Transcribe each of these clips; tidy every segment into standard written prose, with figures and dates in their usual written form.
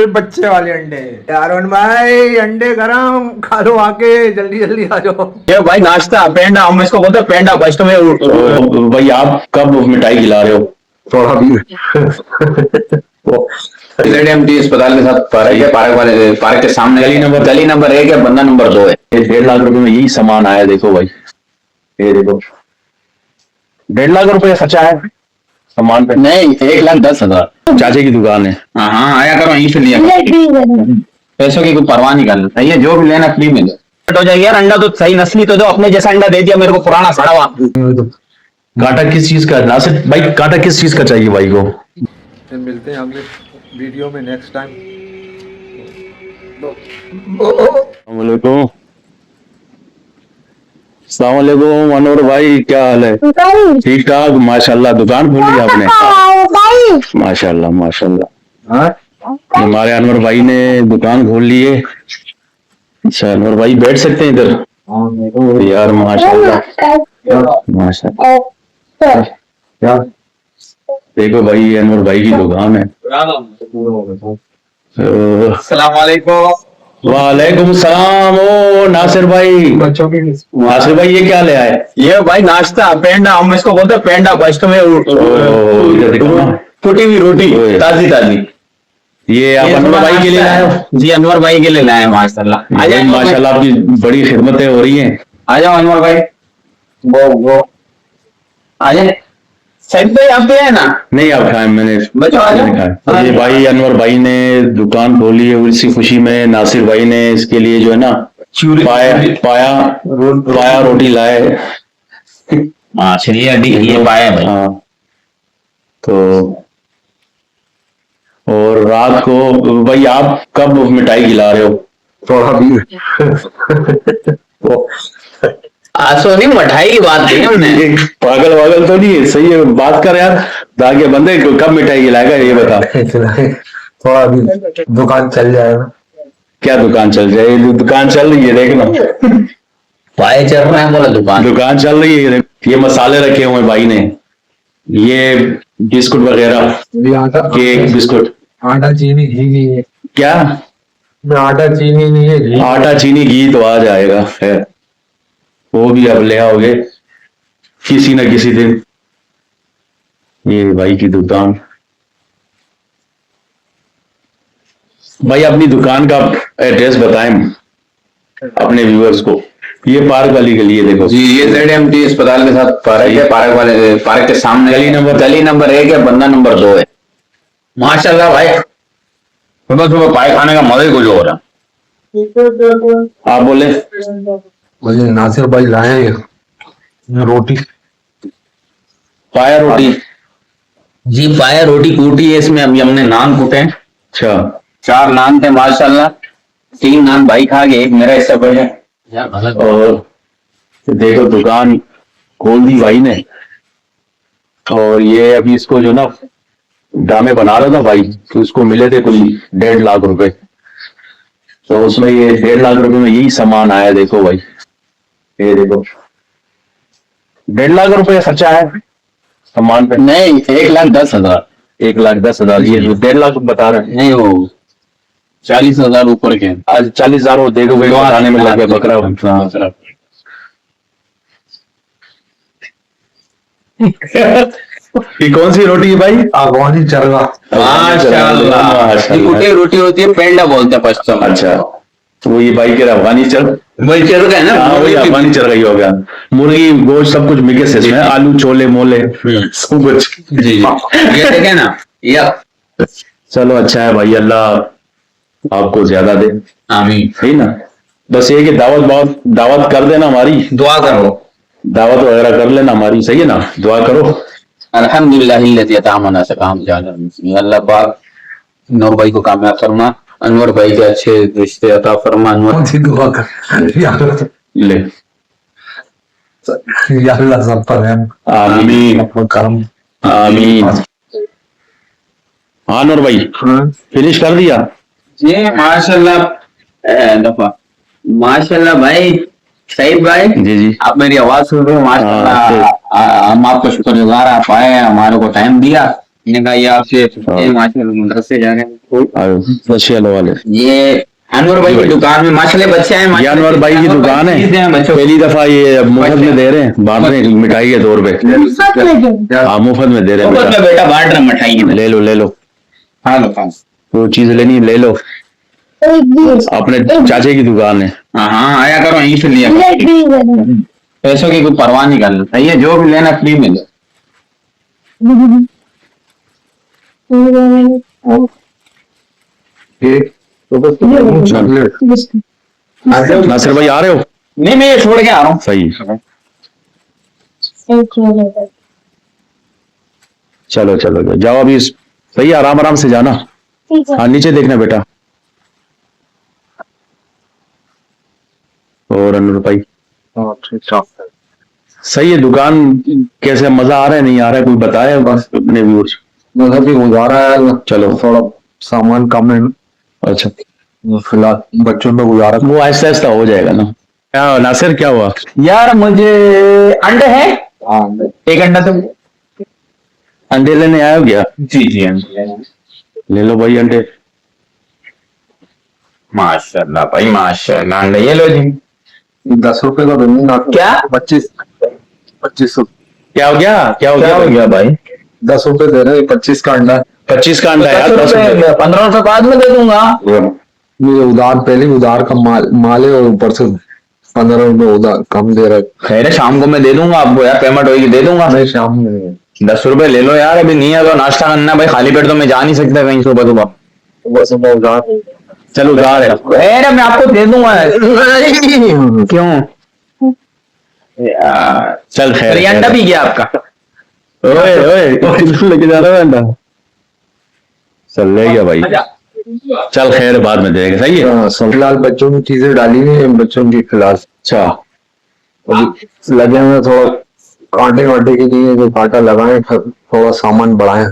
बच्चे वाले अंडे यारोन भाई, अंडे गरम खा लो, आके जल्दी जल्दी आ जाओ। ये भाई नाश्ता पेंडा, हम इसको बोलते हैं पेंडा। बस तुम्हें भाई आप कब मिठाई खिला रहे हो? थोड़ा भी एमटी अस्पताल के साथ पार्क है, पार्क के सामने गली नंबर 1 है, बंदा नंबर 2 है। 1.5 लाख रुपए में यही सामान आया, देखो भाई, ये देखो 1.5 लाख रुपए खर्चा है सामान पे। नहीं, 1,10,000 चाचे की दुकान है। हाँ, आया करो यहीं से लिया, पैसों की कोई परवाह नहीं करना। ये जो भी लेना फ्री में दो हो जाएगी यार। अंडा तो सही नस्ली तो दो, अपने जैसा अंडा दे दिया मेरे को, पुराना सड़ा हुआ। कांटा किस चीज का, नासिर भाई कांटा किस चीज का चाहिए भाई को? मिलते हैं अगले वीडियो में नेक्स्ट टाइम। अस्सलाम वालेकुम अनवर भाई, क्या हाल है? ठीक ठाक माशाल्लाह। दुकान खोली आपने? माशाल्लाह माशाल्लाह। हमारे अनवर भाई ने दुकान खोल ली है। अच्छा अनवर भाई बैठ सकते हैं इधर यार? माशाल्लाह माशाल्लाह। देखो भाई अनवर भाई की दुकान है। अस्सलाम वालेकुम। वालेकुम सलाम। ओ नासिर भाई, बच्चों की नासिर भाई ये क्या ले आए? ये भाई नाश्ता पेंडा, हम इसको बोलते हैं पेंडा। बस तुम्हें इधर देखो ना, टूटी हुई रोटी ताजी ताजी। ये आप अनवर भाई के लिए लाए हो? जी अनवर भाई के लिए लाए माशाल्लाह। आ जाओ माशाल्लाह, आपकी बड़ी खिदमतें हो रही हैं। आ जाओ अनवर भाई, वो आ जाए। सही भाई आप भी है ना? नहीं आप खाए, मैंने बच्चों आ जाओ। खाया। ये भाई अनवर भाई ने दुकान खोली है, इसी खुशी में नासिर भाई ने इसके लिए जो है ना पाया रोटी लाए। हाँ चलिए, ये पाया भाई। हाँ तो और रात को भाई आप कब मिठाई खिला रहे हो? थोड़ा भी नहीं, मिठाई की बात की हमने। पागल वागल तो नहीं है, सही है बात कर यार। दागे बंदे को कब मिठाई खिलाएगा ये बता। थोड़ा भी दुकान चल जाएगा। क्या दुकान चल जाए? दुकान चल रही है देखना। पाए चल रहे हैं, बोला दुकान चल रही है। ये मसाले रखे हुए भाई ने, ये बिस्कुट वगैरह, केक बिस्कुट, आटा चीनी घी नहीं है क्या? आटा चीनी नहीं है, घी। आटा चीनी घी तो आ जाएगा, है वो भी अब ले आओगे किसी न किसी दिन। ये भाई की दुकान। भाई अपनी दुकान का एड्रेस बताएं अपने व्यूअर्स को। ये पार्क वाली गली है देखो जी, ये ZMT अस्पताल के साथ पार्क है, पार्क के सामने गली नंबर 1 है, बंदा नंबर 2 है। माशाल्लाह भाई, सुबह सुबह पाए खाने का मजा ही कुछ हो रहा। आप बोले? मुझे नासिर भाई लाए हैं रोटी, पाया रोटी। जी पाया रोटी कूटी है इसमें, अभी हमने नान कूटे हैं। अच्छा 4 नान थे माशाल्लाह, 3 नान भाई खा गए, एक मेरा हिस्सा बचा। और देखो दुकान खोल दी भाई ने। और ये अभी इसको जो ना ड्रामे बना रहा था भाई, तो इसको मिले थे कोई 1.5 लाख रुपए। तो उसमें ये 1.5 लाख रुपए में यही सामान आया, देखो भाई, ये देखो 1.5 लाख रुपए खर्चा है सामान पे। नहीं, 1,10,000। 1,10,000 ये 1.5 लाख बता रहे हैं। नहीं, वो 40,000 ऊपर के। आज 40,000 वो देखो भाई बताने में लग गया बकरा। ये कौन सी रोटी है भाई? अगवानी चरगा। माशाल्लाह, ये कुटी रोटी होती है, पेंडा बोलते हैं पश्चिम। अच्छा तो ये भाई कह रहा अफगानी चल, वही चल गए ना। हाँ वही अफगानी चल रही हो गया। मुर्गी गोश्त सब कुछ मिक्स है इसमें, आलू छोले मोले सब कुछ। जी ये देखे ना, या चलो अच्छा है भाई, अल्लाह आपको ज्यादा दे, आमीन। सही ना। बस ये कि दावत कर देना हमारी, दुआ करो, दावत वगैरह कर लेना हमारी, सही है ना, दुआ करो। अल्हम्दुलिल्लाह अतामना से काम जाना। अल्लाह पाक नूर भाई को कामयाब फरमा, अनवर भाई के अच्छे रिश्ते अता फरमा। अनवर सी दुआ कर या ले अल्लाह सब पर रहम, आमीन अपना करम, आमीन। हाँ नूर भाई फिनिश कर दिया जी माशाल्लाह। दफा माशाल्लाह भाई, सईद भाई जी जी। आप मेरी आवाज सुन रहे हो माशाल्लाह। हम आपको शुक्रगुजार, आप आए, हमारे को टाइम दिया। मैंने कहा ये आपसे ये माशाल्लाह मदरसे जा रहे हैं। माशाल्लाह वाले ये अनवर भाई की दुकान में माशाल्लाह बच्चे हैं। ये अनवर भाई की दुकान है, पहली दफा ये मुफ्त में दे रहे हैं, बांट रहे हैं मिठाई के तौर पे। हाँ मुफ्त में दे रहे हैं मुफ्त में बेटा बांट रहे हैं मिठाई की। ले लो ले लो, हाँ लो हाँ। वो चीज लेनी ले लो, अपने चाचे की दुकान है। हाँ हाँ आया करो यहीं से लिया करो। पैसों की कोई परवाह नहीं करना चाहिए, जो भी लेना फ्री में लो। नासिर भाई आ रहे हो? नहीं मैं ये छोड़ के आ रहा हूँ। सही, चलो चलो जाओ अभी, सही आराम आराम से जाना। हाँ नीचे देखना बेटा। और अनवर भाई सही है, दुकान कैसे, मजा आ रहा है नहीं आ रहा है, कोई बताया बस अपने व्यूअर्स? मतलब कि गुजारा है, चलो थोड़ा सामान कम है, अच्छा फिलहाल बच्चों में गुजारा। वो आहिस्ता आहिस्ता हो जाएगा ना। क्या नासिर क्या हुआ? यार मुझे अंडे है, एक अंडा तो अंडे लेने आया हो क्या? जी जी अंडे ले लो भाई अंडे। माशाल्लाह भाई माशाल्लाह, अंडे ये लो जी। 10 रुपए का दूंगी ना। क्या 25 क्या हो गया? क्या हो क्या हो गया? गया भाई? 10 रुपए दे रहे हैं, 25 का अंडा है। 25 का अंडा है यार, 10 रुपए। 15 रुपए बाद में दे दूंगा। ये उधार, पहले उधार का माल है और ऊपर से 15 रुपए उधार कम दे रहा है। खैर है, शाम को मैं दे दूंगा आपको यार, पेमेंट होगी दे दूंगा। नहीं शाम में 10 रुपए ले लो यार, अभी नहीं है तो नाश्ता करना भाई, खाली पेट तो मैं जा नहीं सकता कहीं सुबह सुबह। सुबह सुबह उधार। चलो उधार है। अरे मैं आपको दे दूंगा। क्यों यार? चल खैर, ये अंडा भी गया आपका। ओए ओए लेके जा रहा है अंडा। चल ले गया भाई, चल खैर बाद में देंगे, सही है। हाँ, फिलहाल बच्चों की चीजें डाली नहीं है, बच्चों की फिलहाल अच्छा अभी लगे हुए थोड़ा कांटे वाटे के लिए, जो कांटा लगाए थोड़ा सामान बढ़ाए।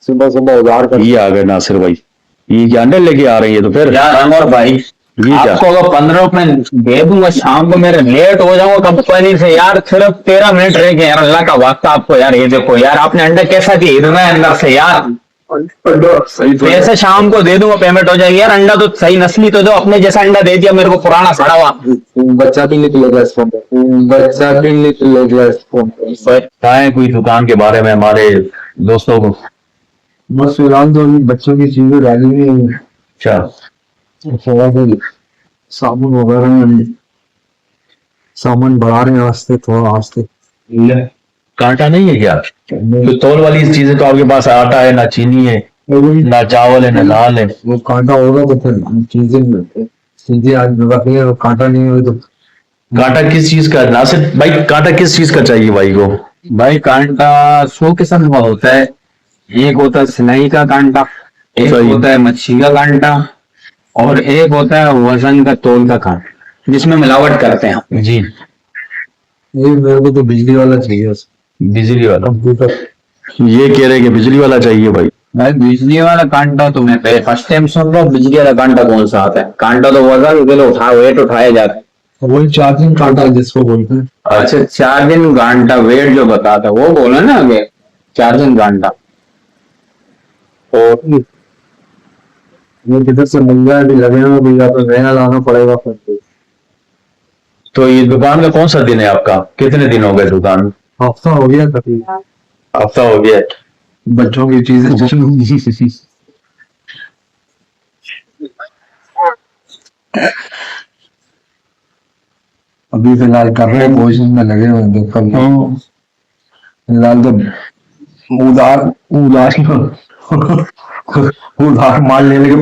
सुबह सुबह उधार कर। ये आ गए नासिर भाई, ये क्या अंडे लेके आ रही है तो फिर? यार अनवर भाई ये क्या? आपको अगर 15 रुपए दे दूंगा, शाम को मेरे लेट हो जाऊंगा कंपनी से यार, सिर्फ 13 मिनट रह गए यार, अल्लाह का वास्ता आपको यार। ये देखो यार, आपने अंडा कैसा दिया, हिरना है अंदर से यार। सही तो पैसे शाम को दे दूंगा, पेमेंट हो जाएगी यार। अंडा तो सही नस्ली तो दो, अपने जैसा अंडा दे दिया मेरे को, पुराना सड़ा हुआ। बच्चा भी निकलेगा इस फोन पे, बच्चा भी निकलेगा इस फोन पे। बताएं कोई दुकान के बारे में हमारे दोस्तों को। बस फिलहाल तो अभी बच्चों की चीजें डाली हुई हैं, अच्छा थोड़ा सा साबुन वगैरह सामान बढ़ा रहे हैं, आस्ते थोड़ा आस्ते। कांटा नहीं है क्या? तो तौल वाली चीजें तो आपके पास, आटा है ना चीनी है ना चावल है ना दाल है। वो कांटा होगा तो फिर चीजें आज रखी है, कांटा नहीं हो तो कांटा किस चीज का नासिर भाई, कांटा किस चीज का चाहिए भाई को? भाई कांटा 100 किस्म का होता है। एक होता है सिलाई का कांटा, एक सही। होता है मच्छी का कांटा, और एक होता है वजन का तौल का कांटा, जिसमें मिलावट करते हैं हम। जी ये मेरे को तो बिजली वाला चाहिए बस। बिजली वाला? कंप्यूटर ये कह रहे कि बिजली वाला चाहिए भाई। भाई बिजली वाला कांटा तो मैं पहले फर्स्ट टाइम सुन रहा हूँ। बिजली वाला कांटा कौन सा आता है? कांटा तो वजन के लिए वेट उठाया जाता है। वही चार्जिंग कांटा जिसको बोलते हैं। अच्छा चार्जिंग कांटा, वेट जो बताता है वो बोला ना आगे, चार्जिंग कांटा। और ये किधर से मिल जाए, अभी लगे हुए भी, या तो नया लाना पड़ेगा फिर। तो ये दुकान का कौन सा दिन है आपका? कितने दिन हो गए दुकान? हफ्ता हो गया कभी, हफ्ता हो गया। बच्चों की चीजें अभी फिलहाल कर रहे हैं, कोशिश में लगे हुए हैं, देखो फिलहाल तो उधार उधार माल लेने के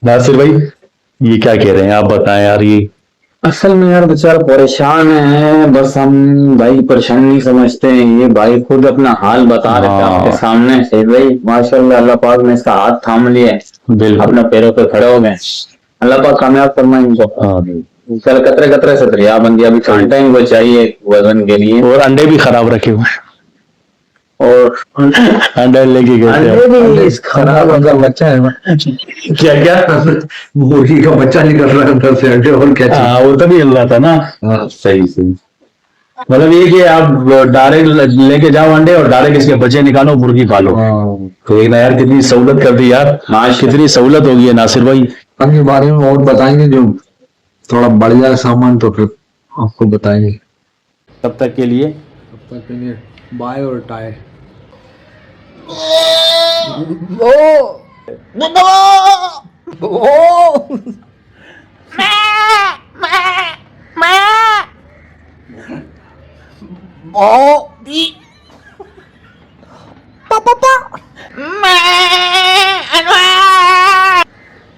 नासिर भाई ये क्या कह रहे हैं आप बताएं यार। ये असल में यार बेचारा परेशान है, बस हम भाई परेशान नहीं समझते हैं। ये भाई खुद अपना हाल बता रहे थे आपके सामने से। भाई माशाल्लाह अल्लाह पाक ने इसका हाथ थाम लिया है, बिल्कुल अपने पैरों पे खड़े हो गए। अल्लाह पाक कामयाब फरमाए इनको। चल कतरे कतरे से दरिया बन गया। अभी कांटा इनको चाहिए वजन के लिए, और अंडे भी खराब रखे हुए हैं। और अंडा लेके गए थे अंडे भी खराब अंदर बच्चा है क्या क्या मुर्गी का बच्चा निकल रहा है अंदर से अंडे और क्या चाहिए? हाँ वो तभी हिल रहा था ना हाँ। सही सही मतलब ये कि आप डायरेक्ट लेके जाओ अंडे और डायरेक्ट इसके बच्चे निकालो मुर्गी पालो हाँ। तो एक ना यार कितनी सहूलत कर दी यार कितनी सहूलत होगी है नासिर भाई के बारे में और बताएंगे जो थोड़ा बढ़ जाए सामान तो फिर आपको बताएंगे। तब तक के लिए तब तक के लिए बाय और टाई।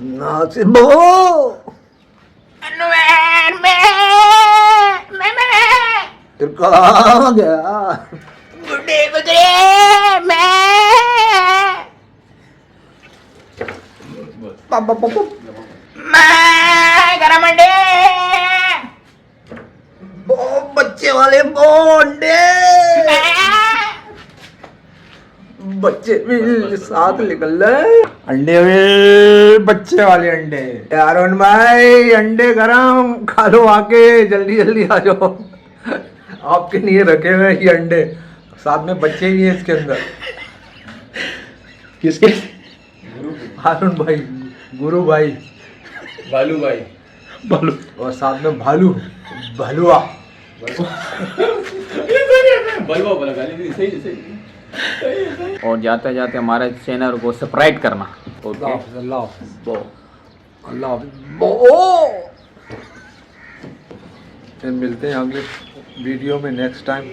नासिर फिर कहाँ गया? बच्चे वाले अंडे बच्चे भी साथ निकल रहे अंडे में बच्चे वाले अंडे अरुण भाई अंडे गरम खा लो आके जल्दी जल्दी आ जाओ आपके लिए रखे हुए ये अंडे साथ में बच्चे भी हैं इसके अंदर किसके अरुण भाई गुरु भाई बालू भाई बोलो और साथ में भालू भलुआ बलवा बोला गाली सही सही। और जाते जाते हमारे चैनल को सब्सक्राइब करना। ओके अल्लाह फिर मिलते हैं अगले वीडियो में नेक्स्ट टाइम।